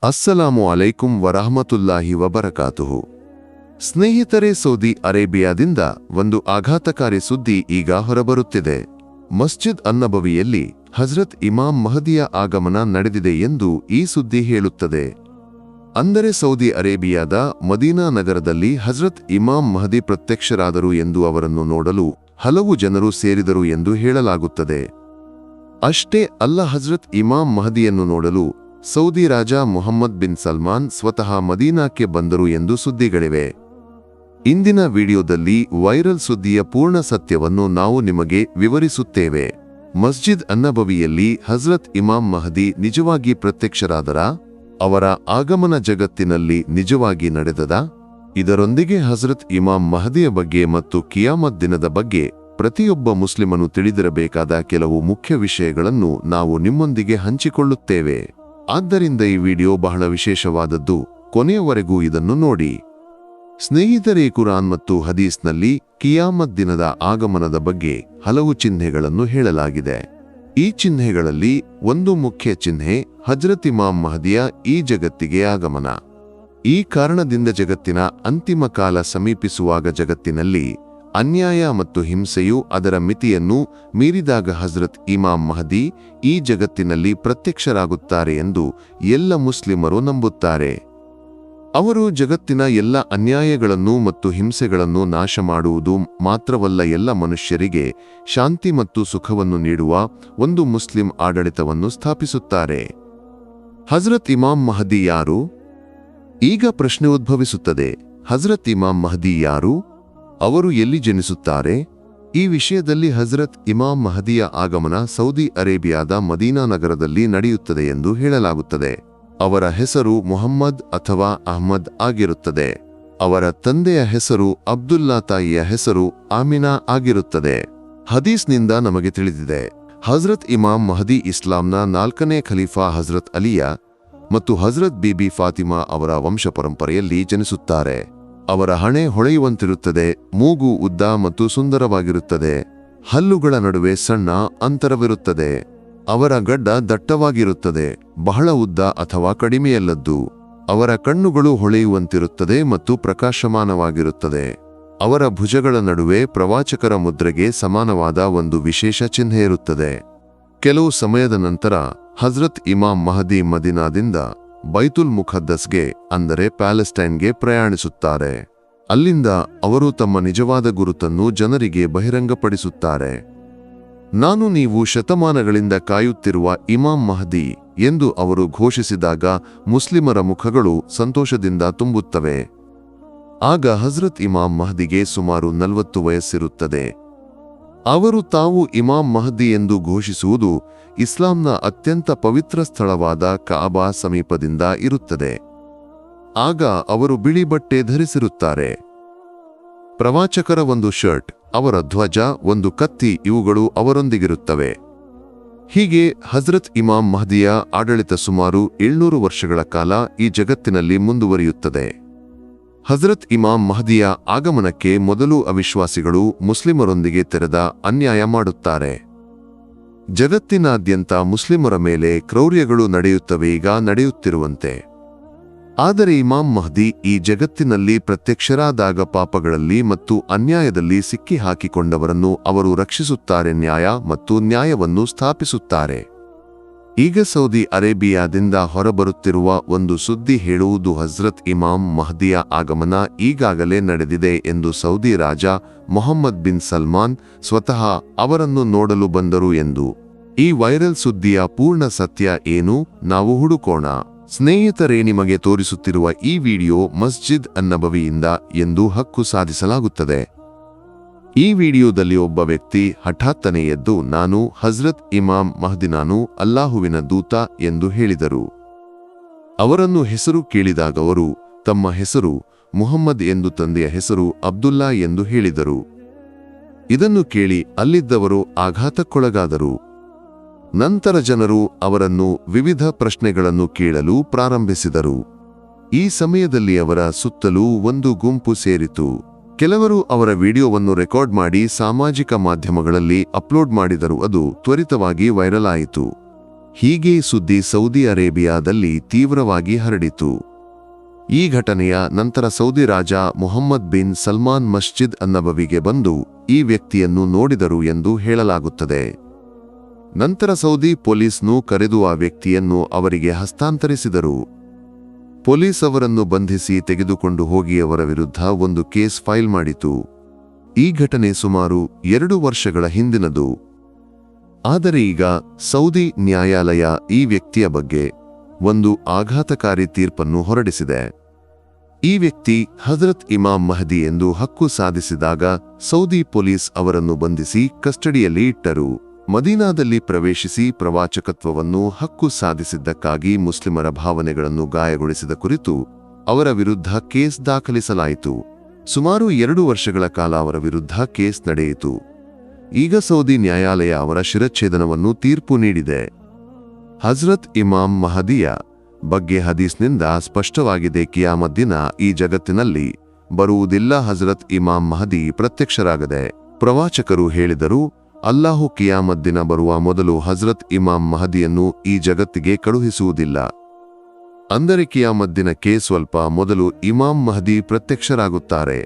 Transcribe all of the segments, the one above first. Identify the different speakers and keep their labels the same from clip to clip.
Speaker 1: ಅಸ್ಸಲಾಮು ಅಲೈಕುಂ ವರಹಮತುಲ್ಲಾಹಿ ವಬರಕಾತುಹು. ಸ್ನೇಹಿತರೆ, ಸೌದಿ ಅರೇಬಿಯಾದಿಂದ ಒಂದು ಆಘಾತಕಾರಿ ಸುದ್ದಿ ಈಗ ಹೊರಬರುತ್ತಿದೆ. ಮಸ್ಜಿದ್ ಅನ್ನಬವಿಯಲ್ಲಿ ಹಜ್ರತ್ ಇಮಾಂ ಮಹದಿಯ ಆಗಮನ ನಡೆದಿದೆ ಎಂದು ಈ ಸುದ್ದಿ ಹೇಳುತ್ತದೆ. ಅಂದರೆ ಸೌದಿ ಅರೇಬಿಯಾದ ಮದೀನಾ ನಗರದಲ್ಲಿ ಹಜ್ರತ್ ಇಮಾಂ ಮಹದಿ ಪ್ರತ್ಯಕ್ಷರಾದರು ಎಂದು ಅವರನ್ನು ನೋಡಲು ಹಲವು ಜನರು ಸೇರಿದರು ಎಂದು ಹೇಳಲಾಗುತ್ತದೆ. ಅಷ್ಟೇ ಅಲ್ಲ, ಹಜ್ರತ್ ಇಮಾಂ ಮಹದಿಯನ್ನು ನೋಡಲು ಸೌದಿ ರಾಜ ಮುಹಮ್ಮದ್ ಬಿನ್ ಸಲ್ಮಾನ್ ಸ್ವತಃ ಮದೀನಾಕ್ಕೆ ಬಂದರು ಎಂದು ಸುದ್ದಿಗಳಿವೆ. ಇಂದಿನ ವಿಡಿಯೋದಲ್ಲಿ ವೈರಲ್ ಸುದ್ದಿಯ ಪೂರ್ಣ ಸತ್ಯವನ್ನು ನಾವು ನಿಮಗೆ ವಿವರಿಸುತ್ತೇವೆ. ಮಸ್ಜಿದ್ ಅನ್ನಬವಿಯಲ್ಲಿ ಹಜ್ರತ್ ಇಮಾಂ ಮಹದಿ ನಿಜವಾಗಿ ಪ್ರತ್ಯಕ್ಷರಾದರಾ? ಅವರ ಆಗಮನ ಜಗತ್ತಿನಲ್ಲಿ ನಿಜವಾಗಿ ನಡೆದದಾ? ಇದರೊಂದಿಗೆ ಹಜ್ರತ್ ಇಮಾಂ ಮಹದಿಯ ಬಗ್ಗೆ ಮತ್ತು ಕಿಯಾಮತ್ ದಿನದ ಬಗ್ಗೆ ಪ್ರತಿಯೊಬ್ಬ ಮುಸ್ಲಿಮನು ತಿಳಿದಿರಬೇಕಾದ ಕೆಲವು ಮುಖ್ಯ ವಿಷಯಗಳನ್ನು ನಾವು ನಿಮ್ಮೊಂದಿಗೆ ಹಂಚಿಕೊಳ್ಳುತ್ತೇವೆ. ಆದ್ದರಿಂದ ಈ ವಿಡಿಯೋ ಬಹಳ ವಿಶೇಷವಾದದ್ದು, ಕೊನೆಯವರೆಗೂ ಇದನ್ನು ನೋಡಿ. ಸ್ನೇಹಿತರೆ, ಕುರಾನ್ ಮತ್ತು ಹದೀಸ್ನಲ್ಲಿ ಕಿಯಾಮತ್ ದಿನದ ಆಗಮನದ ಬಗ್ಗೆ ಹಲವು ಚಿಹ್ನೆಗಳನ್ನು ಹೇಳಲಾಗಿದೆ. ಈ ಚಿಹ್ನೆಗಳಲ್ಲಿ ಒಂದು ಮುಖ್ಯ ಚಿಹ್ನೆ ಹಜ್ರತ್ ಇಮಾಂ ಮಹದಿಯ ಈ ಜಗತ್ತಿಗೆ ಆಗಮನ. ಈ ಕಾರಣದಿಂದ ಜಗತ್ತಿನ ಅಂತಿಮ ಕಾಲ ಸಮೀಪಿಸುವಾಗ ಜಗತ್ತಿನಲ್ಲಿ ಅನ್ಯಾಯ ಮತ್ತು ಹಿಂಸೆಯು ಅದರ ಮಿತಿಯನ್ನು ಮೀರಿದಾಗ ಹಜ್ರತ್ ಇಮಾಂ ಮಹದಿ ಈ ಜಗತ್ತಿನಲ್ಲಿ ಪ್ರತ್ಯಕ್ಷರಾಗುತ್ತಾರೆ ಎಂದು ಎಲ್ಲ ಮುಸ್ಲಿಮರು ನಂಬುತ್ತಾರೆ. ಅವರು ಜಗತ್ತಿನ ಎಲ್ಲ ಅನ್ಯಾಯಗಳನ್ನು ಮತ್ತು ಹಿಂಸೆಗಳನ್ನು ನಾಶ ಮಾಡುವುದು ಮಾತ್ರವಲ್ಲ, ಎಲ್ಲ ಮನುಷ್ಯರಿಗೆ ಶಾಂತಿ ಮತ್ತು ಸುಖವನ್ನು ನೀಡುವ ಒಂದು ಮುಸ್ಲಿಂ ಆಡಳಿತವನ್ನು ಸ್ಥಾಪಿಸುತ್ತಾರೆ. ಹಜ್ರತ್ ಇಮಾಂ ಮಹದಿ ಯಾರು? ಈಗ ಪ್ರಶ್ನೆ ಉದ್ಭವಿಸುತ್ತದೆ, ಹಜ್ರತ್ ಇಮಾಂ ಮಹದಿ ಯಾರು? ಅವರು ಎಲ್ಲಿ ಜನಿಸುತ್ತಾರೆ? ಈ ವಿಷಯದಲ್ಲಿ ಹಜ್ರತ್ ಇಮಾಂ ಮಹದಿಯ ಆಗಮನ ಸೌದಿ ಅರೇಬಿಯಾದ ಮದೀನಾ ನಗರದಲ್ಲಿ ನಡೆಯುತ್ತದೆ ಎಂದು ಹೇಳಲಾಗುತ್ತದೆ. ಅವರ ಹೆಸರು ಮುಹಮ್ಮದ್ ಅಥವಾ ಅಹ್ಮದ್ ಆಗಿರುತ್ತದೆ. ಅವರ ತಂದೆಯ ಹೆಸರು ಅಬ್ದುಲ್ಲಾ, ತಾಯಿಯ ಹೆಸರು ಆಮಿನಾ ಆಗಿರುತ್ತದೆ. ಹದೀಸ್ನಿಂದ ನಮಗೆ ತಿಳಿದಿದೆ, ಹಜ್ರತ್ ಇಮಾಂ ಮಹದಿ ಇಸ್ಲಾಂನ 4ನೇ ಖಲೀಫಾ ಹಜ್ರತ್ ಅಲಿಯ ಮತ್ತು ಹಜ್ರತ್ ಬೀಬಿ ಫಾತಿಮಾ ಅವರ ವಂಶ ಪರಂಪರೆಯಲ್ಲಿ ಜನಿಸುತ್ತಾರೆ. ಅವರ ಹಣೆ ಹೊಳೆಯುವಂತಿರುತ್ತದೆ, ಮೂಗು ಉದ್ದ ಮತ್ತು ಸುಂದರವಾಗಿರುತ್ತದೆ, ಹಲ್ಲುಗಳ ನಡುವೆ ಸಣ್ಣ ಅಂತರವಿರುತ್ತದೆ. ಅವರ ಗಡ್ಡ ದಟ್ಟವಾಗಿರುತ್ತದೆ, ಬಹಳ ಉದ್ದ ಅಥವಾ ಕಡಿಮೆಯಲ್ಲದ್ದು. ಅವರ ಕಣ್ಣುಗಳು ಹೊಳೆಯುವಂತಿರುತ್ತದೆ ಮತ್ತು ಪ್ರಕಾಶಮಾನವಾಗಿರುತ್ತದೆ. ಅವರ ಭುಜಗಳ ನಡುವೆ ಪ್ರವಾಚಕರ ಮುದ್ರೆಗೆ ಸಮಾನವಾದ ಒಂದು ವಿಶೇಷ ಚಿಹ್ನೆ ಇರುತ್ತದೆ. ಕೆಲವು ಸಮಯದ ನಂತರ ಹಜ್ರತ್ ಇಮಾಂ ಮಹದಿ ಮದೀನಾದಿಂದ ಬೈತುಲ್ ಮುಖದ್ದಸ್ಗೆ ಅಂದರೆ ಪ್ಯಾಲೆಸ್ಟೈನ್ಗೆ ಪ್ರಯಾಣಿಸುತ್ತಾರೆ. ಅಲ್ಲಿಂದ ಅವರು ತಮ್ಮ ನಿಜವಾದ ಗುರುತನ್ನು ಜನರಿಗೆ ಬಹಿರಂಗಪಡಿಸುತ್ತಾರೆ. ನಾನು ನೀವು ಶತಮಾನಗಳಿಂದ ಕಾಯುತ್ತಿರುವ ಇಮಾಂ ಮಹದಿ ಎಂದು ಅವರು ಘೋಷಿಸಿದಾಗ ಮುಸ್ಲಿಮರ ಮುಖಗಳು ಸಂತೋಷದಿಂದ ತುಂಬುತ್ತವೆ. ಆಗ ಹಜ್ರತ್ ಇಮಾಂ ಮಹದಿಗೆ ಸುಮಾರು 40 ವಯಸ್ಸಿರುತ್ತದೆ. ಅವರು ತಾವು ಇಮಾಂ ಮಹದಿ ಎಂದು ಘೋಷಿಸುವುದು ಇಸ್ಲಾಂನ ಅತ್ಯಂತ ಪವಿತ್ರ ಸ್ಥಳವಾದ ಕಾಬಾ ಸಮೀಪದಿಂದ ಇರುತ್ತದೆ. ಆಗ ಅವರು ಬಿಳಿ ಬಟ್ಟೆ ಧರಿಸಿರುತ್ತಾರೆ. ಪ್ರವಾಚಕರ ಒಂದು ಶರ್ಟ್, ಅವರ ಧ್ವಜ, ಒಂದು ಕತ್ತಿ ಇವುಗಳು ಅವರೊಂದಿಗಿರುತ್ತವೆ. ಹೀಗೆ ಹಜ್ರತ್ ಇಮಾಂ ಮಹದಿಯ ಆಡಳಿತ ಸುಮಾರು 700 ವರ್ಷಗಳ ಕಾಲ ಈ ಜಗತ್ತಿನಲ್ಲಿ ಮುಂದುವರಿಯುತ್ತದೆ. ಹಜ್ರತ್ ಇಮಾಂ ಮಹದಿಯ ಆಗಮನಕ್ಕೆ ಮೊದಲು ಅವಿಶ್ವಾಸಿಗಳು ಮುಸ್ಲಿಮರೊಂದಿಗೆ ತೆರೆದ ಅನ್ಯಾಯ ಮಾಡುತ್ತಾರೆ. ಜಗತ್ತಿನಾದ್ಯಂತ ಮುಸ್ಲಿಮರ ಮೇಲೆ ಕ್ರೌರ್ಯಗಳು ನಡೆಯುತ್ತವೆ, ಈಗ ನಡೆಯುತ್ತಿರುವಂತೆ. ಆದರೆ ಇಮಾಂ ಮಹದಿ ಈ ಜಗತ್ತಿನಲ್ಲಿ ಪ್ರತ್ಯಕ್ಷರಾದಾಗ ಪಾಪಗಳಲ್ಲಿ ಮತ್ತು ಅನ್ಯಾಯದಲ್ಲಿ ಸಿಕ್ಕಿ ಹಾಕಿಕೊಂಡವರನ್ನು ಅವರು ರಕ್ಷಿಸುತ್ತಾರೆ, ನ್ಯಾಯ ಮತ್ತು ನ್ಯಾಯವನ್ನು ಸ್ಥಾಪಿಸುತ್ತಾರೆ. ಈಗ ಸೌದಿ ಅರೇಬಿಯಾದಿಂದ ಹೊರಬರುತ್ತಿರುವ ಒಂದು ಸುದ್ದಿ ಹೇಳುವುದು ಹಜ್ರತ್ ಇಮಾಂ ಮಹದಿಯ ಆಗಮನ ಈಗಾಗಲೇ ನಡೆದಿದೆ ಎಂದು. ಸೌದಿ ರಾಜ ಮುಹಮ್ಮದ್ ಬಿನ್ ಸಲ್ಮಾನ್ ಸ್ವತಃ ಅವರನ್ನು ನೋಡಲು ಬಂದರು ಎಂದು. ಈ ವೈರಲ್ ಸುದ್ದಿಯ ಪೂರ್ಣ ಸತ್ಯ ಏನು? ನಾವು ಹುಡುಕೋಣ. ಸ್ನೇಹಿತರೆ, ನಿಮಗೆ ತೋರಿಸುತ್ತಿರುವ ಈ ವಿಡಿಯೋ ಮಸ್ಜಿದ್ ಅನ್ನಬವಿಯಿಂದ ಎಂದು ಹಕ್ಕು ಸಾಧಿಸಲಾಗುತ್ತದೆ. ಈ ವಿಡಿಯೋದಲ್ಲಿ ಒಬ್ಬ ವ್ಯಕ್ತಿ ಹಠಾತ್ತನೆ ಎದ್ದು, ನಾನು ಹಜ್ರತ್ ಇಮಾಂ ಮಹದಿ, ನಾನು ಅಲ್ಲಾಹುವಿನ ದೂತ ಎಂದು ಹೇಳಿದರು. ಅವರನ್ನು ಹೆಸರು ಕೇಳಿದಾಗ ಅವರು ತಮ್ಮ ಹೆಸರು ಮುಹಮ್ಮದ್ ಎಂದು, ತಂದೆಯ ಹೆಸರು ಅಬ್ದುಲ್ಲಾ ಎಂದು ಹೇಳಿದರು. ಇದನ್ನು ಕೇಳಿ ಅಲ್ಲಿದ್ದವರು ಆಘಾತಕ್ಕೊಳಗಾದರು. ನಂತರ ಜನರು ಅವರನ್ನು ವಿವಿಧ ಪ್ರಶ್ನೆಗಳನ್ನು ಕೇಳಲು ಪ್ರಾರಂಭಿಸಿದರು. ಈ ಸಮಯದಲ್ಲಿ ಅವರ ಸುತ್ತಲೂ ಒಂದು ಗುಂಪು ಸೇರಿತು. ಕೆಲವರು ಅವರ ವಿಡಿಯೋವನ್ನು ರೆಕಾರ್ಡ್ ಮಾಡಿ ಸಾಮಾಜಿಕ ಮಾಧ್ಯಮಗಳಲ್ಲಿ ಅಪ್ಲೋಡ್ ಮಾಡಿದರು. ಅದು ತ್ವರಿತವಾಗಿ ವೈರಲ್ ಆಯಿತು. ಹೀಗೆ ಸುದ್ದಿ ಸೌದಿ ಅರೇಬಿಯಾದಲ್ಲಿ ತೀವ್ರವಾಗಿ ಹರಡಿತು. ಈ ಘಟನೆಯ ನಂತರ ಸೌದಿ ರಾಜ ಮುಹಮ್ಮದ್ ಬಿನ್ ಸಲ್ಮಾನ್ ಮಸ್ಜಿದ್ ಅನ್ನಬವಿಗೆ ಬಂದು ಈ ವ್ಯಕ್ತಿಯನ್ನು ನೋಡಿದರು ಎಂದು ಹೇಳಲಾಗುತ್ತದೆ. ನಂತರ ಸೌದಿ ಪೊಲೀಸ್ನು ಕರೆದು ಆ ವ್ಯಕ್ತಿಯನ್ನು ಅವರಿಗೆ ಹಸ್ತಾಂತರಿಸಿದರು. ಪೊಲೀಸ್ ಅವರನ್ನು ಬಂಧಿಸಿ ತೆಗೆದುಕೊಂಡು ಹೋಗಿ ಅವರ ವಿರುದ್ಧ ಒಂದು ಕೇಸ್ ಫೈಲ್ ಮಾಡಿತು. ಈ ಘಟನೆ ಸುಮಾರು 2 ವರ್ಷಗಳ ಹಿಂದಿನದು. ಆದರೆ ಈಗ ಸೌದಿ ನ್ಯಾಯಾಲಯ ಈ ವ್ಯಕ್ತಿಯ ಬಗ್ಗೆ ಒಂದು ಆಘಾತಕಾರಿ ತೀರ್ಪನ್ನು ಹೊರಡಿಸಿದೆ. ಈ ವ್ಯಕ್ತಿ ಹಜರತ್ ಇಮಾಮ್ ಮಹದಿ ಎಂದು ಹಕ್ಕು ಸಾಧಿಸಿದಾಗ ಸೌದಿ ಪೊಲೀಸ್ ಅವರನ್ನು ಬಂಧಿಸಿ ಕಸ್ಟಡಿಯಲ್ಲಿ ಇಟ್ಟರು. ಮದೀನಾದಲ್ಲಿ ಪ್ರವೇಶಿಸಿ ಪ್ರವಾಚಕತ್ವವನ್ನು ಹಕ್ಕು ಸಾಧಿಸಿದ್ದಕ್ಕಾಗಿ ಮುಸ್ಲಿಮರ ಭಾವನೆಗಳನ್ನು ಗಾಯಗೊಳಿಸಿದ ಕುರಿತು ಅವರ ವಿರುದ್ಧ ಕೇಸ್ ದಾಖಲಿಸಲಾಯಿತು. ಸುಮಾರು 2 ವರ್ಷಗಳ ಕಾಲ ಅವರ ವಿರುದ್ಧ ಕೇಸ್ ನಡೆಯಿತು. ಈಗ ಸೌದಿ ನ್ಯಾಯಾಲಯ ಅವರ ಶಿರಚ್ಛೇದನವನ್ನು ತೀರ್ಪು ನೀಡಿದೆ. ಹಜರತ್ ಇಮಾಮ್ ಮಹದಿಯ ಬಗ್ಗೆ ಹದೀಸ್ನಿಂದ ಸ್ಪಷ್ಟವಾಗಿದೆ. ಕಿಯಾಮತ್ ದಿನ ಈ ಜಗತ್ತಿನಲ್ಲಿ ಬರುವುದಿಲ್ಲ. ಹಜರತ್ ಇಮಾಮ್ ಮಹದಿ ಪ್ರತ್ಯಕ್ಷರಾಗದೆ ಪ್ರವಾಚಕರು ಹೇಳಿದರು, ಅಲ್ಲಾಹು ಕಿಯಾಮತ್ ದಿನ ಬರುವ ಮೊದಲು ಹಜರತ್ ಇಮಾಮ್ ಮಹದಿಯನ್ನು ಈ ಜಗತ್ತಿಗೆ ಕಳುಹಿಸುವುದಿಲ್ಲ. ಅಂದರೆ ಕಿಯಾಮತ್ ದಿನಕ್ಕೆ ಸ್ವಲ್ಪ ಮೊದಲು ಇಮಾಮ್ ಮಹದಿ ಪ್ರತ್ಯಕ್ಷರಾಗುತ್ತಾರೆ.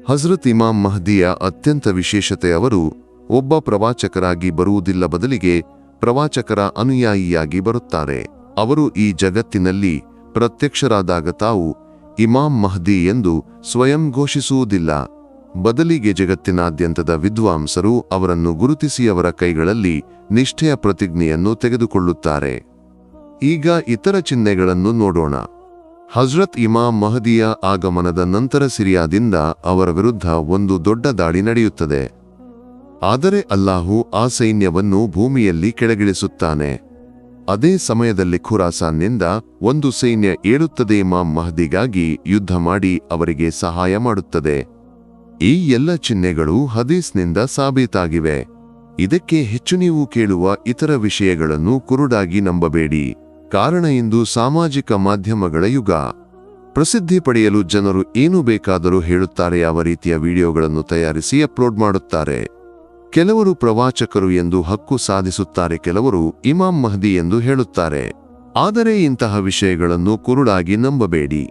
Speaker 1: ಹಜರತ್ ಇಮಾಮ್ ಮಹದಿಯ ಅತ್ಯಂತ ವಿಶೇಷತೆ ಅವರು ಒಬ್ಬ ಪ್ರವಾಚಕರಾಗಿ ಬರುವುದಿಲ್ಲ, ಬದಲಿಗೆ ಪ್ರವಾಚಕರ ಅನುಯಾಯಿಯಾಗಿ ಬರುತ್ತಾರೆ. ಅವರು ಈ ಜಗತ್ತಿನಲ್ಲಿ ಪ್ರತ್ಯಕ್ಷರಾದಾಗ ತಾವು ಇಮಾಮ್ ಮಹದಿ ಎಂದು ಸ್ವಯಂ ಘೋಷಿಸುವುದಿಲ್ಲ, ಬದಲಿಗೆ ಜಗತ್ತಿನಾದ್ಯಂತದ ವಿದ್ವಾಂಸರು ಅವರನ್ನು ಗುರುತಿಸಿ ಅವರ ಕೈಗಳಲ್ಲಿ ನಿಷ್ಠೆಯ ಪ್ರತಿಜ್ಞೆಯನ್ನು ತೆಗೆದುಕೊಳ್ಳುತ್ತಾರೆ. ಈಗ ಇತರ ಚಿಹ್ನೆಗಳನ್ನು ನೋಡೋಣ. ಹಜರತ್ ಇಮಾಮ್ ಮಹದಿಯ ಆಗಮನದ ನಂತರ ಸಿರಿಯಾದಿಂದ ಅವರ ವಿರುದ್ಧ ಒಂದು ದೊಡ್ಡ ದಾಳಿ ನಡೆಯುತ್ತದೆ. ಆದರೆ ಅಲ್ಲಾಹು ಆ ಸೈನ್ಯವನ್ನು ಭೂಮಿಯಲ್ಲಿ ಕೆಳಗಿಳಿಸುತ್ತಾನೆ. ಅದೇ ಸಮಯದಲ್ಲಿ ಖುರಾಸಾನ್ನಿಂದ ಒಂದು ಸೈನ್ಯ ಏಳುತ್ತದೆ. ಇಮಾಮ್ ಮಹದಿಗಾಗಿ ಯುದ್ಧ ಮಾಡಿ ಅವರಿಗೆ ಸಹಾಯ ಮಾಡುತ್ತದೆ. ಈ ಎಲ್ಲ ಚಿಹ್ನೆಗಳು ಹದೀಸ್ನಿಂದ ಸಾಬೀತಾಗಿವೆ. ಇದಕ್ಕೆ ಹೆಚ್ಚು ನೀವು ಕೇಳುವ ಇತರ ವಿಷಯಗಳನ್ನು ಕುರುಡಾಗಿ ನಂಬಬೇಡಿ. ಕಾರಣ ಇಂದು ಸಾಮಾಜಿಕ ಮಾಧ್ಯಮಗಳ ಯುಗ. ಪ್ರಸಿದ್ಧಿ ಪಡೆಯಲು ಜನರು ಏನು ಬೇಕಾದರೂ ಹೇಳುತ್ತಾರೆ. ಯಾವ ರೀತಿಯ ವಿಡಿಯೋಗಳನ್ನು ತಯಾರಿಸಿ ಅಪ್ಲೋಡ್ ಮಾಡುತ್ತಾರೆ. ಕೆಲವರು ಪ್ರವಾಚಕರು ಎಂದು ಹಕ್ಕು ಸಾಧಿಸುತ್ತಾರೆ, ಕೆಲವರು ಇಮಾಮ್ ಮಹದಿ ಎಂದು ಹೇಳುತ್ತಾರೆ. ಆದರೆ ಇಂತಹ ವಿಷಯಗಳನ್ನು ಕುರುಡಾಗಿ ನಂಬಬೇಡಿ.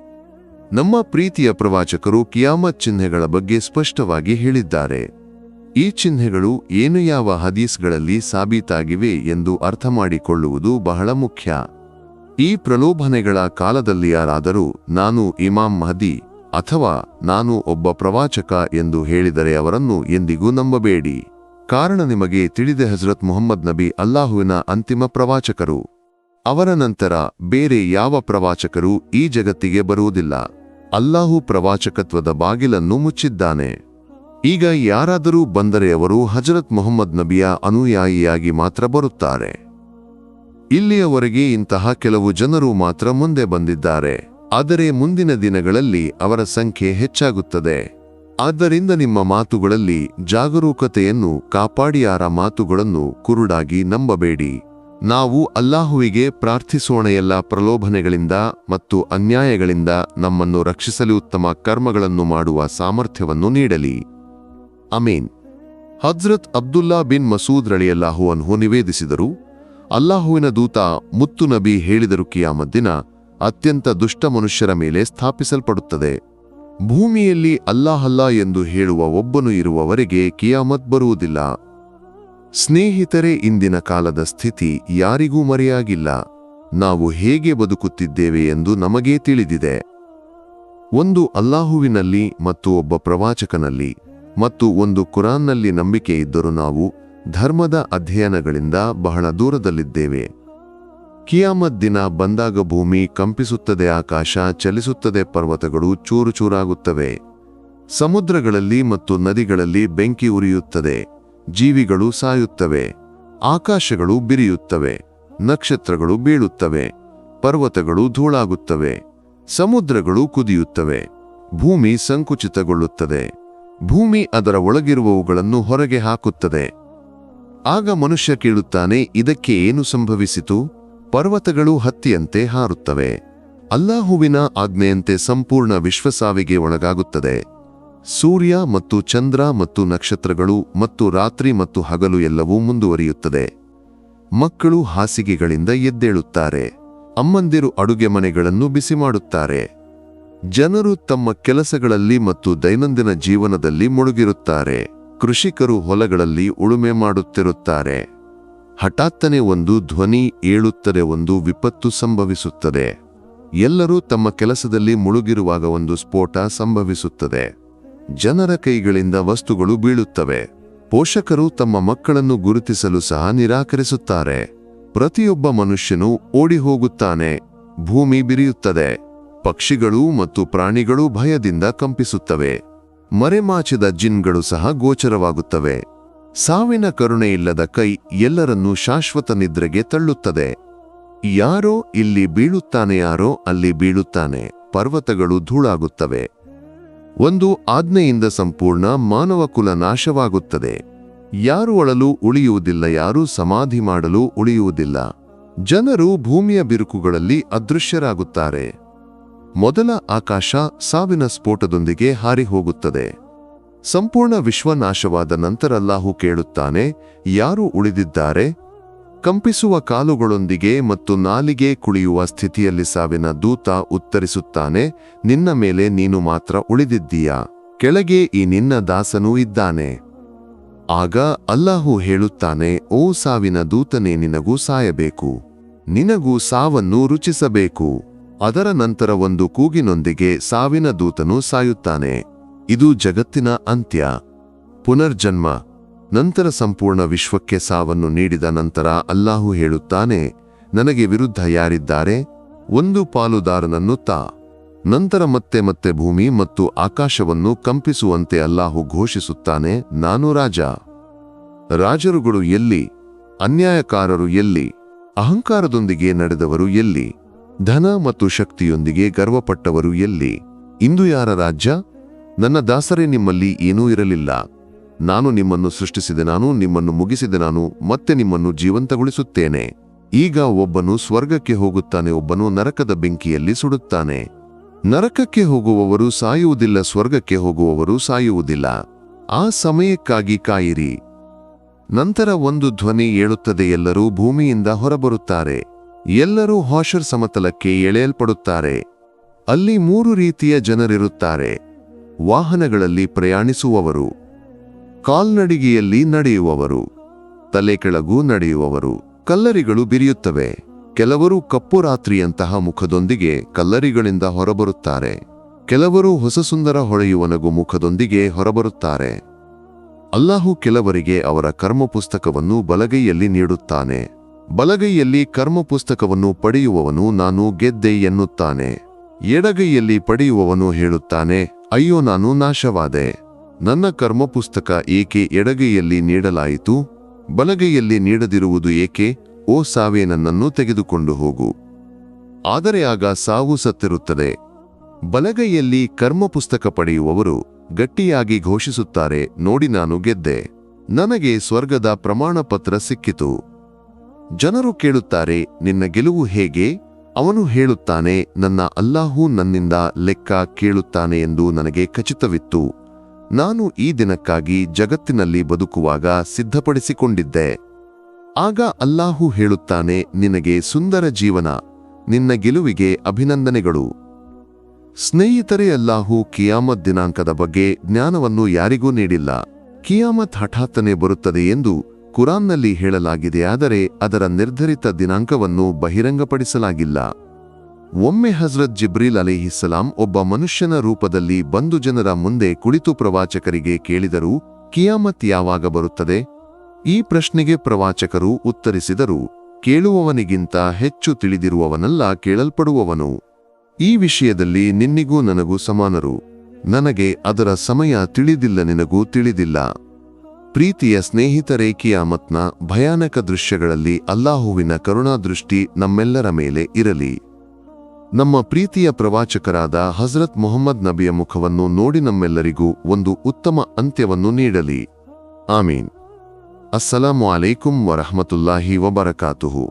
Speaker 1: ನಮ್ಮ ಪ್ರೀತಿಯ ಪ್ರವಾಚಕರು ಕಿಯಾಮತ್ ಚಿಹ್ನೆಗಳ ಬಗ್ಗೆ ಸ್ಪಷ್ಟವಾಗಿ ಹೇಳಿದ್ದಾರೆ. ಈ ಚಿಹ್ನೆಗಳು ಏನು, ಯಾವ ಹದೀಸ್ಗಳಲ್ಲಿ ಸಾಬೀತಾಗಿವೆ ಎಂದು ಅರ್ಥ ಮಾಡಿಕೊಳ್ಳುವುದು ಬಹಳ ಮುಖ್ಯ. ಈ ಪ್ರಲೋಭನೆಗಳ ಕಾಲದಲ್ಲಿ ಯಾರಾದರೂ ನಾನು ಇಮಾಮ್ ಮಹದಿ ಅಥವಾ ನಾನು ಒಬ್ಬ ಪ್ರವಾಚಕ ಎಂದು ಹೇಳಿದರೆ ಅವರನ್ನು ಎಂದಿಗೂ ನಂಬಬೇಡಿ. ಕಾರಣ ನಿಮಗೆ ತಿಳಿದ ಹಜರತ್ ಮುಹಮ್ಮದ್ ನಬಿ ಅಲ್ಲಾಹುವಿನ ಅಂತಿಮ ಪ್ರವಾಚಕರು. ಅವರ ನಂತರ ಬೇರೆ ಯಾವ ಪ್ರವಾಚಕರು ಈ ಜಗತ್ತಿಗೆ ಬರುವುದಿಲ್ಲ. ಅಲ್ಲಾಹು ಪ್ರವಾಚಕತ್ವದ ಬಾಗಿಲನ್ನು ಮುಚ್ಚಿದ್ದಾನೆ. ಈಗ ಯಾರಾದರೂ ಬಂದರೆ ಅವರು ಹಜರತ್ ಮುಹಮ್ಮದ್ ನಬಿಯ ಅನುಯಾಯಿಯಾಗಿ ಮಾತ್ರ ಬರುತ್ತಾರೆ. ಇಲ್ಲಿಯವರೆಗೆ ಇಂತಹ ಕೆಲವು ಜನರು ಮಾತ್ರ ಮುಂದೆ ಬಂದಿದ್ದಾರೆ. ಆದರೆ ಮುಂದಿನ ದಿನಗಳಲ್ಲಿ ಅವರ ಸಂಖ್ಯೆ ಹೆಚ್ಚಾಗುತ್ತದೆ. ಆದ್ದರಿಂದ ನಿಮ್ಮ ಮಾತುಗಳಲ್ಲಿ ಜಾಗರೂಕತೆಯನ್ನು ಕಾಪಾಡಿ. ಯಾರ ಮಾತುಗಳನ್ನು ಕುರುಡಾಗಿ ನಂಬಬೇಡಿ. ನಾವು ಅಲ್ಲಾಹುವಿಗೆ ಪ್ರಾರ್ಥಿಸೋಣ, ಎಲ್ಲ ಪ್ರಲೋಭನೆಗಳಿಂದ ಮತ್ತು ಅನ್ಯಾಯಗಳಿಂದ ನಮ್ಮನ್ನು ರಕ್ಷಿಸಲು ಉತ್ತಮ ಕರ್ಮಗಳನ್ನು ಮಾಡುವ ಸಾಮರ್ಥ್ಯವನ್ನು ನೀಡಲಿ. ಅಮೀನ್. ಹಜ್ರತ್ ಅಬ್ದುಲ್ಲಾ ಬಿನ್ ಮಸೂದ್ ರಳಿಯಲ್ಲಾಹು ಅನ್ಹು ನಿವೇದಿಸಿದರು, ಅಲ್ಲಾಹುವಿನ ದೂತ ಮುತ್ತು ನಬಿ ಹೇಳಿದರು, ಕಿಯಾಮತ್ ದಿನ ಅತ್ಯಂತ ದುಷ್ಟ ಮನುಷ್ಯರ ಮೇಲೆ ಸ್ಥಾಪಿಸಲ್ಪಡುತ್ತದೆ. ಭೂಮಿಯಲ್ಲಿ ಅಲ್ಲಾಹಲ್ಲಾ ಎಂದು ಹೇಳುವ ಒಬ್ಬನು ಇರುವವರೆಗೆ ಕಿಯಾಮತ್ ಬರುವುದಿಲ್ಲ. ಸ್ನೇಹಿತರೆ, ಇಂದಿನ ಕಾಲದ ಸ್ಥಿತಿ ಯಾರಿಗೂ ಮರೆಯಾಗಿಲ್ಲ. ನಾವು ಹೇಗೆ ಬದುಕುತ್ತಿದ್ದೇವೆ ಎಂದು ನಮಗೇ ತಿಳಿದಿದೆ. ಒಂದು ಅಲ್ಲಾಹುವಿನಲ್ಲಿ ಮತ್ತು ಒಬ್ಬ ಪ್ರವಾಚಕನಲ್ಲಿ ಮತ್ತು ಒಂದು ಕುರಾನ್ನಲ್ಲಿ ನಂಬಿಕೆ ಇದ್ದರೂ ನಾವು ಧರ್ಮದ ಅಧ್ಯಯನಗಳಿಂದ ಬಹಳ ದೂರದಲ್ಲಿದ್ದೇವೆ. ಕಿಯಾಮತ್ ದಿನ ಬಂದಾಗ ಭೂಮಿ ಕಂಪಿಸುತ್ತದೆ, ಆಕಾಶ ಚಲಿಸುತ್ತದೆ, ಪರ್ವತಗಳು ಚೂರುಚೂರಾಗುತ್ತವೆ, ಸಮುದ್ರಗಳಲ್ಲಿ ಮತ್ತು ನದಿಗಳಲ್ಲಿ ಬೆಂಕಿ ಉರಿಯುತ್ತದೆ, ಜೀವಿಗಳು ಸಾಯುತ್ತವೆ, ಆಕಾಶಗಳು ಬಿರಿಯುತ್ತವೆ, ನಕ್ಷತ್ರಗಳು ಬೀಳುತ್ತವೆ, ಪರ್ವತಗಳು ಧೂಳಾಗುತ್ತವೆ, ಸಮುದ್ರಗಳು ಕುದಿಯುತ್ತವೆ, ಭೂಮಿ ಸಂಕುಚಿತಗೊಳ್ಳುತ್ತದೆ, ಭೂಮಿ ಅದರ ಒಳಗಿರುವವುಗಳನ್ನು ಹೊರಗೆ ಹಾಕುತ್ತದೆ. ಆಗ ಮನುಷ್ಯ ಕೇಳುತ್ತಾನೆ, ಇದಕ್ಕೆ ಏನು ಸಂಭವಿಸಿತು? ಪರ್ವತಗಳು ಹತ್ತಿಯಂತೆ ಹಾರುತ್ತವೆ. ಅಲ್ಲಾಹುವಿನ ಆಜ್ಞೆಯಂತೆ ಸಂಪೂರ್ಣ ವಿಶ್ವಸಾವಿಗೆ ಒಳಗಾಗುತ್ತದೆ. ಸೂರ್ಯ ಮತ್ತು ಚಂದ್ರ ಮತ್ತು ನಕ್ಷತ್ರಗಳು ಮತ್ತು ರಾತ್ರಿ ಮತ್ತು ಹಗಲು ಎಲ್ಲವೂ ಮುಂದುವರಿಯುತ್ತದೆ. ಮಕ್ಕಳು ಹಾಸಿಗೆಗಳಿಂದ ಎದ್ದೇಳುತ್ತಾರೆ. ಅಮ್ಮಂದಿರು ಅಡುಗೆ ಮನೆಗಳನ್ನು ಬಿಸಿ ಮಾಡುತ್ತಾರೆ. ಜನರು ತಮ್ಮ ಕೆಲಸಗಳಲ್ಲಿ ಮತ್ತು ದೈನಂದಿನ ಜೀವನದಲ್ಲಿ ಮುಳುಗಿರುತ್ತಾರೆ. ಕೃಷಿಕರು ಹೊಲಗಳಲ್ಲಿ ಉಳುಮೆ ಮಾಡುತ್ತಿರುತ್ತಾರೆ. ಹಠಾತ್ತನೆ ಒಂದು ಧ್ವನಿ ಏಳುತ್ತದೆ, ಒಂದು ವಿಪತ್ತು ಸಂಭವಿಸುತ್ತದೆ. ಎಲ್ಲರೂ ತಮ್ಮ ಕೆಲಸದಲ್ಲಿ ಮುಳುಗಿರುವಾಗ ಒಂದು ಸ್ಫೋಟ ಸಂಭವಿಸುತ್ತದೆ. ಜನರ ಕೈಗಳಿಂದ ವಸ್ತುಗಳು ಬೀಳುತ್ತವೆ. ಪೋಷಕರು ತಮ್ಮ ಮಕ್ಕಳನ್ನು ಗುರುತಿಸಲು ಸಹ ನಿರಾಕರಿಸುತ್ತಾರೆ. ಪ್ರತಿಯೊಬ್ಬ ಮನುಷ್ಯನೂ ಓಡಿ ಹೋಗುತ್ತಾನೆ. ಭೂಮಿ ಬಿರಿಯುತ್ತದೆ. ಪಕ್ಷಿಗಳು ಮತ್ತು ಪ್ರಾಣಿಗಳು ಭಯದಿಂದ ಕಂಪಿಸುತ್ತವೆ. ಮರೆಮಾಚಿದ ಜಿನ್ಗಳು ಸಹ ಗೋಚರವಾಗುತ್ತವೆ. ಸಾವಿನ ಕರುಣೆಯಿಲ್ಲದ ಕೈ ಎಲ್ಲರನ್ನೂ ಶಾಶ್ವತ ನಿದ್ರೆಗೆ ತಳ್ಳುತ್ತದೆ. ಯಾರೋ ಇಲ್ಲಿ ಬೀಳುತ್ತಾನೆ, ಯಾರೋ ಅಲ್ಲಿ ಬೀಳುತ್ತಾನೆ. ಪರ್ವತಗಳು ಧೂಳಾಗುತ್ತವೆ. ಒಂದು ಆಜ್ಞೆಯಿಂದ ಸಂಪೂರ್ಣ ಮಾನವ ಕುಲ ನಾಶವಾಗುತ್ತದೆ. ಯಾರು ಅಳಲು ಉಳಿಯುವುದಿಲ್ಲ, ಯಾರೂ ಸಮಾಧಿ ಮಾಡಲು ಉಳಿಯುವುದಿಲ್ಲ. ಜನರು ಭೂಮಿಯ ಬಿರುಕುಗಳಲ್ಲಿ ಅದೃಶ್ಯರಾಗುತ್ತಾರೆ. ಮೊದಲ ಆಕಾಶ ಸಾವಿನ ಸ್ಫೋಟದೊಂದಿಗೆ ಹಾರಿ ಹೋಗುತ್ತದೆ. ಸಂಪೂರ್ಣ ವಿಶ್ವ ನಾಶವಾದ ನಂತರ ಅಲ್ಲಾಹು ಕೇಳುತ್ತಾನೆ, ಯಾರು ಉಳಿದಿದ್ದಾರೆ? ಕಂಪಿಸುವ ಕಾಲುಗಳೊಂದಿಗೆ ಮತ್ತು ನಾಲಿಗೆ ಕುಳಿಯುವ ಸ್ಥಿತಿಯಲ್ಲಿ ಸಾವಿನ ದೂತ ಉತ್ತರಿಸುತ್ತಾನೆ, ನಿನ್ನ ಮೇಲೆ ನೀನು ಮಾತ್ರ ಉಳಿದಿದ್ದೀಯಾ? ಕೆಳಗೆ ಈ ನಿನ್ನ ದಾಸನೂ ಇದ್ದಾನೆ. ಆಗ ಅಲ್ಲಾಹು ಹೇಳುತ್ತಾನೆ, ಓ ಸಾವಿನ ದೂತನೇ, ನಿನಗೂ ಸಾಯಬೇಕು, ನಿನಗೂ ಸಾವನ್ನು ರುಚಿಸಬೇಕು. ಅದರ ನಂತರ ಒಂದು ಕೂಗಿನೊಂದಿಗೆ ಸಾವಿನ ದೂತನು ಸಾಯುತ್ತಾನೆ. ಇದು ಜಗತ್ತಿನ ಅಂತ್ಯ, ಪುನರ್ಜನ್ಮ. ನಂತರ ಸಂಪೂರ್ಣ ವಿಶ್ವಕ್ಕೆ ಸಾವನ್ನು ನೀಡಿದ ನಂತರ ಅಲ್ಲಾಹು ಹೇಳುತ್ತಾನೆ, ನನಗೆ ವಿರುದ್ಧ ಯಾರಿದ್ದಾರೆ? ಒಂದು ಪಾಲುದಾರನನ್ನು ತಾ. ನಂತರ ಮತ್ತೆ ಮತ್ತೆ ಭೂಮಿ ಮತ್ತು ಆಕಾಶವನ್ನು ಕಂಪಿಸುವಂತೆ ಅಲ್ಲಾಹು ಘೋಷಿಸುತ್ತಾನೆ, ನಾನು ರಾಜ. ರಾಜರುಗಳು ಎಲ್ಲಿ? ಅನ್ಯಾಯಕಾರರು ಎಲ್ಲಿ? ಅಹಂಕಾರದೊಂದಿಗೆ ನಡೆದವರು ಎಲ್ಲಿ? ಧನ ಮತ್ತು ಶಕ್ತಿಯೊಂದಿಗೆ ಗರ್ವಪಟ್ಟವರು ಎಲ್ಲಿ? ಇಂದು ಯಾರ ರಾಜ್ಯ? ನನ್ನ ದಾಸರೇ, ನಿಮ್ಮಲ್ಲಿ ಏನೂ ಇರಲಿಲ್ಲ. ನಾನು ನಿಮ್ಮನ್ನು ಸೃಷ್ಟಿಸಿದೆ, ನಾನು ನಿಮ್ಮನ್ನು ಮುಗಿಸಿದೆ, ನಾನು ಮತ್ತೆ ನಿಮ್ಮನ್ನು ಜೀವಂತಗೊಳಿಸುತ್ತೇನೆ. ಈಗ ಒಬ್ಬನು ಸ್ವರ್ಗಕ್ಕೆ ಹೋಗುತ್ತಾನೆ, ಒಬ್ಬನು ನರಕದ ಬೆಂಕಿಯಲ್ಲಿ ಸುಡುತ್ತಾನೆ. ನರಕಕ್ಕೆ ಹೋಗುವವರು ಸಾಯುವುದಿಲ್ಲ, ಸ್ವರ್ಗಕ್ಕೆ ಹೋಗುವವರು ಸಾಯುವುದಿಲ್ಲ. ಆ ಸಮಯಕ್ಕಾಗಿ ಕಾಯಿರಿ. ನಂತರ ಒಂದು ಧ್ವನಿ ಏಳುತ್ತದೆ, ಎಲ್ಲರೂ ಭೂಮಿಯಿಂದ ಹೊರಬರುತ್ತಾರೆ. ಎಲ್ಲರೂ ಹಾಶರ್ ಸಮತಲಕ್ಕೆ ಎಳೆಯಲ್ಪಡುತ್ತಾರೆ. ಅಲ್ಲಿ 3 ರೀತಿಯ ಜನರಿರುತ್ತಾರೆ: ವಾಹನಗಳಲ್ಲಿ ಪ್ರಯಾಣಿಸುವವರು, ಕಾಲ್ನಡಿಗೆಯಲ್ಲಿ ನಡೆಯುವವರು, ತಲೆ ಕೆಳಗೂ ನಡೆಯುವವರು. ಕಲ್ಲರಿಗಳು ಬಿರಿಯುತ್ತವೆ. ಕೆಲವರು ಕಪ್ಪು ರಾತ್ರಿಯಂತಹ ಮುಖದೊಂದಿಗೆ ಕಲ್ಲರಿಗಳಿಂದ ಹೊರಬರುತ್ತಾರೆ. ಕೆಲವರು ಹೊಸ ಸುಂದರ ಹೊಳೆಯುವ ನಗು ಮುಖದೊಂದಿಗೆ ಹೊರಬರುತ್ತಾರೆ. ಅಲ್ಲಾಹು ಕೆಲವರಿಗೆ ಅವರ ಕರ್ಮಪುಸ್ತಕವನ್ನು ಬಲಗೈಯಲ್ಲಿ ನೀಡುತ್ತಾನೆ. ಬಲಗೈಯಲ್ಲಿ ಕರ್ಮಪುಸ್ತಕವನ್ನು ಪಡೆಯುವವನು ನಾನು ಗೆದ್ದೆ ಎನ್ನುತ್ತಾನೆ. ಎಡಗೈಯಲ್ಲಿ ಪಡೆಯುವವನು ಹೇಳುತ್ತಾನೆ, ಅಯ್ಯೋ, ನಾನು ನಾಶವಾದೆ. ನನ್ನ ಕರ್ಮಪುಸ್ತಕ ಏಕೆ ಎಡಗೈಯಲ್ಲಿ ನೀಡಲಾಯಿತು? ಬಲಗೈಯಲ್ಲಿ ನೀಡದಿರುವುದು ಏಕೆ? ಓ ಸಾವೇ, ನನ್ನನ್ನು ತೆಗೆದುಕೊಂಡು ಹೋಗು. ಆದರೆ ಆಗ ಸಾವು ಸತ್ತಿರುತ್ತದೆ. ಬಲಗೈಯಲ್ಲಿ ಕರ್ಮಪುಸ್ತಕ ಪಡೆಯುವವರು ಗಟ್ಟಿಯಾಗಿ ಘೋಷಿಸುತ್ತಾರೆ, ನೋಡಿ, ನಾನು ಗೆದ್ದೆ, ನನಗೆ ಸ್ವರ್ಗದ ಪ್ರಮಾಣಪತ್ರ ಸಿಕ್ಕಿತು. ಜನರು ಕೇಳುತ್ತಾರೆ, ನಿನ್ನ ಗೆಲುವು ಹೇಗೆ? ಅವನು ಹೇಳುತ್ತಾನೆ, ನನ್ನ ಅಲ್ಲಾಹು ನನ್ನಿಂದ ಲೆಕ್ಕ ಕೇಳುತ್ತಾನೆ ಎಂದು ನನಗೆ ಖಚಿತವಿತ್ತು. ನಾನು ಈ ದಿನಕ್ಕಾಗಿ ಜಗತ್ತಿನಲ್ಲಿ ಬದುಕುವಾಗ ಸಿದ್ಧಪಡಿಸಿಕೊಂಡಿದ್ದೆ. ಆಗ ಅಲ್ಲಾಹು ಹೇಳುತ್ತಾನೆ, ನಿನಗೆ ಸುಂದರ ಜೀವನ, ನಿನ್ನ ಗೆಲುವಿಗೆ ಅಭಿನಂದನೆಗಳು. ಸ್ನೇಹಿತರೆ, ಅಲ್ಲಾಹು ಕಿಯಾಮತ್ ದಿನಾಂಕದ ಬಗ್ಗೆ ಜ್ಞಾನವನ್ನು ಯಾರಿಗೂ ನೀಡಿಲ್ಲ. ಕಿಯಾಮತ್ ಹಠಾತ್ತನೆ ಬರುತ್ತದೆ ಎಂದು ಕುರಾನ್ನಲ್ಲಿ ಹೇಳಲಾಗಿದೆ, ಆದರೆ ಅದರ ನಿರ್ಧರಿತ ದಿನಾಂಕವನ್ನು ಬಹಿರಂಗಪಡಿಸಲಾಗಿಲ್ಲ. ಒಮ್ಮೆ ಹಜ್ರತ್ ಜಿಬ್ರೀಲ್ ಅಲೈಹಿಸ್ಸಲಾಂ ಒಬ್ಬ ಮನುಷ್ಯನ ರೂಪದಲ್ಲಿ ಬಂದು ಜನರ ಮುಂದೆ ಕುಳಿತು ಪ್ರವಾಚಕರಿಗೆ ಕೇಳಿದರು, ಕಿಯಾಮತ್ ಯಾವಾಗ ಬರುತ್ತದೆ? ಈ ಪ್ರಶ್ನೆಗೆ ಪ್ರವಾಚಕರು ಉತ್ತರಿಸಿದರು, ಕೇಳುವವನಿಗಿಂತ ಹೆಚ್ಚು ತಿಳಿದಿರುವವನಲ್ಲ, ಕೇಳಲ್ಪಡುವವನು. ಈ ವಿಷಯದಲ್ಲಿ ನಿನ್ನಿಗೂ ನನಗೂ ಸಮಾನರು. ನನಗೆ ಅದರ ಸಮಯ ತಿಳಿದಿಲ್ಲ, ನಿನಗೂ ತಿಳಿದಿಲ್ಲ. ಪ್ರೀತಿಯ ಸ್ನೇಹಿತರೇ, ಕಿಯಾಮತ್ನ ಭಯಾನಕ ದೃಶ್ಯಗಳಲ್ಲಿ ಅಲ್ಲಾಹುವಿನ ಕರುಣಾದೃಷ್ಟಿ ನಮ್ಮೆಲ್ಲರ ಮೇಲೆ ಇರಲಿ. ನಮ್ಮ ಪ್ರೀತಿಯ ಪ್ರವಾಚಕರಾದ ಹಜ್ರತ್ ಮುಹಮ್ಮದ್ ನಬಿಯ ಮುಖವನ್ನು ನೋಡಿ ನಮ್ಮೆಲ್ಲರಿಗೂ ಒಂದು ಉತ್ತಮ ಅಂತ್ಯವನ್ನು ನೀಡಲಿ. ಆಮೀನ್. ಅಸ್ಸಲಾಮು ಅಲೈಕುಂ ವರಹಮತುಲ್ಲಾಹಿ ವಬರಕಾತುಹು.